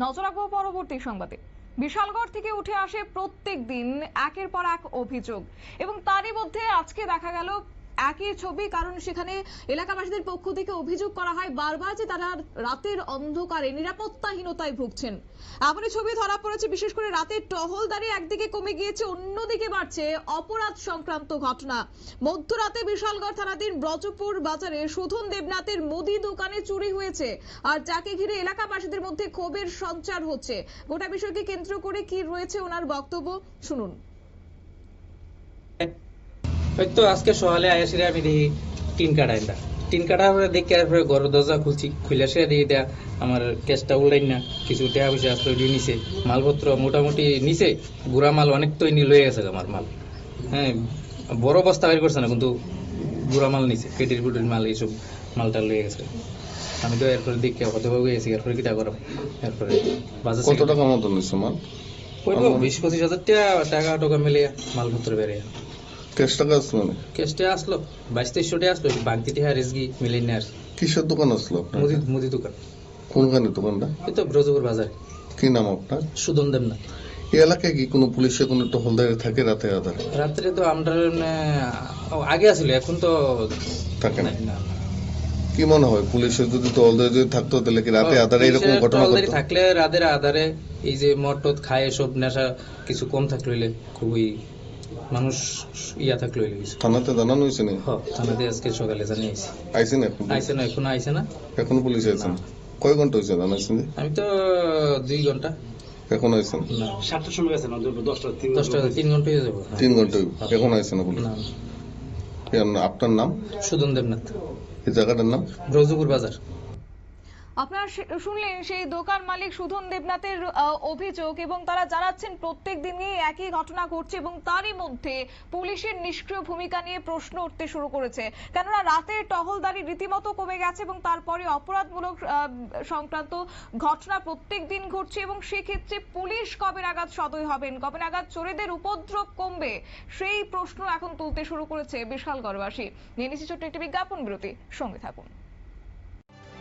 নজর রাখবো পরবর্তী সংবাদে। বিশালগড় থেকে উঠে আসে প্রত্যেক দিন একের পর এক অভিযোগ এবং তারই মধ্যে আজকে দেখা গেল একই ছবি, কারণ সেখানে এলাকাবাসীদের পক্ষ থেকে অভিযোগ করা হয় বারবার যে তারা রাতের অন্ধকারে নিরাপত্তাহীনতায় ভুগছেন। এমনই ছবি ধরা পড়েছে, বিশেষ করে রাতের টহলদারি একদিকে কমে গিয়েছে, অন্যদিকে বাড়ছে অপরাধ সংক্রান্ত ঘটনা। মধ্যরাতে বিশালগড় থানাধীন ব্রজপুর বাজারে সুধন দেবনাথের মুদি দোকানে চুরি হয়েছে, আর যাকে ঘিরে এলাকাবাসীদের মধ্যে ক্ষোভের সঞ্চার হচ্ছে। গোটা বিষয়কে কেন্দ্র করে কি রয়েছে ওনার বক্তব্য, শুনুন। হয়তো আজকে সকালে আয়াসিরে আমি দেখি টিন কাটা হয়ে দেখি আর ঘর দরজা খুলছি, খুলে সে দিয়ে দেয়া আমার ক্যাশটা উল্টাই না, কিছু টাকা পয়সা আসলে দিয়ে নিছে, মালপত্র মোটামুটি নিছে, গুড়া মাল অনেক তো লয়ে গেছে আমার মাল। হ্যাঁ, বড় বস্তা বের করছে না, কিন্তু গুড়া মাল নিছে, পেটির পুটির মাল, এইসব মালটা লয়ে গেছে। আমি তো এরপরে দেখি হতভাবে গেছি, এরপরে কিটা করাম। এরপরে কত টাকা মতো নিচ্ছে মাল? ওই 20-25 হাজার টাকা টাকা মিলে মালপত্র বেড়ে। ক্যাশ টাকা আসলো না? ক্যাশটা আসলো 22-23 আসলো, বাগদি টিহা রেজগি মিলে নিয়ে আসলো। কিসের দোকান আসলো আপনার? মুদি দোকান। কোনখানে দোকানটা? এই তো ব্রজপুর বাজার। কি নাম আপনার? সুধন দেবনাথ। এই এলাকায় কি কোনো পুলিশের কোনো টহলদারি থাকে রাতে আধারে? রাত্রে তো আমরা আগে আসলে, এখন তো থাকে না। কি মনে হয় পুলিশের যদি টহলদারি যদি থাকতো তাহলে কি রাতে আধারে এরকম ঘটনা ঘটতো? থাকলে রাতের আধারে এই যে মদ টদ খায়, এসব নেশা কিছু কম থাকলে খুবই মানুষ ইয়া থাকলে থানাতে জানানো হয়েছে না? থানাতে আজকে সকালে জানিয়েছি। আইসে না? এখনো আইসে না। এখনো পুলিশ আইসে না? কয় ঘন্টা হয়েছে জানাইছেন? আমি তো 2 ঘন্টা। এখন আইসেন? 7টার সময় গেছে না, 10টা 3 ঘন্টা হয়ে যাবে। 3 ঘন্টা এখন আইসে না পুলিশ? আপনার নাম? সুধন দেবনাথ। এই জায়গাটার নাম? ব্রজপুর বাজার। আপনারা শুনলেন সেই দোকান মালিক সুধন দেবনাথের অভিযোগ, এবং তারা জানাচ্ছেন প্রত্যেক দিনই একই ঘটনা ঘটছে এবং তারই মধ্যে পুলিশের নিষ্ক্রিয় ভূমিকা নিয়ে প্রশ্ন উঠতে শুরু করেছে। কেননা রাতের টহলদারি রীতিমতো কমে গেছে এবং তারপরে অপরাধমূলক সংক্রান্ত ঘটনা প্রত্যেক দিন ঘটছে, এবং সেক্ষেত্রে পুলিশ কবে নাগাদ সদয় হবেন, কবে নাগাদ চোরেদের উপদ্রব কমবে, সেই প্রশ্ন এখন তুলতে শুরু করেছে বিশালগড়বাসী। নিয়ে নিচ্ছি ছোট্ট একটি বিজ্ঞাপন বিরতি, সঙ্গে থাকুন।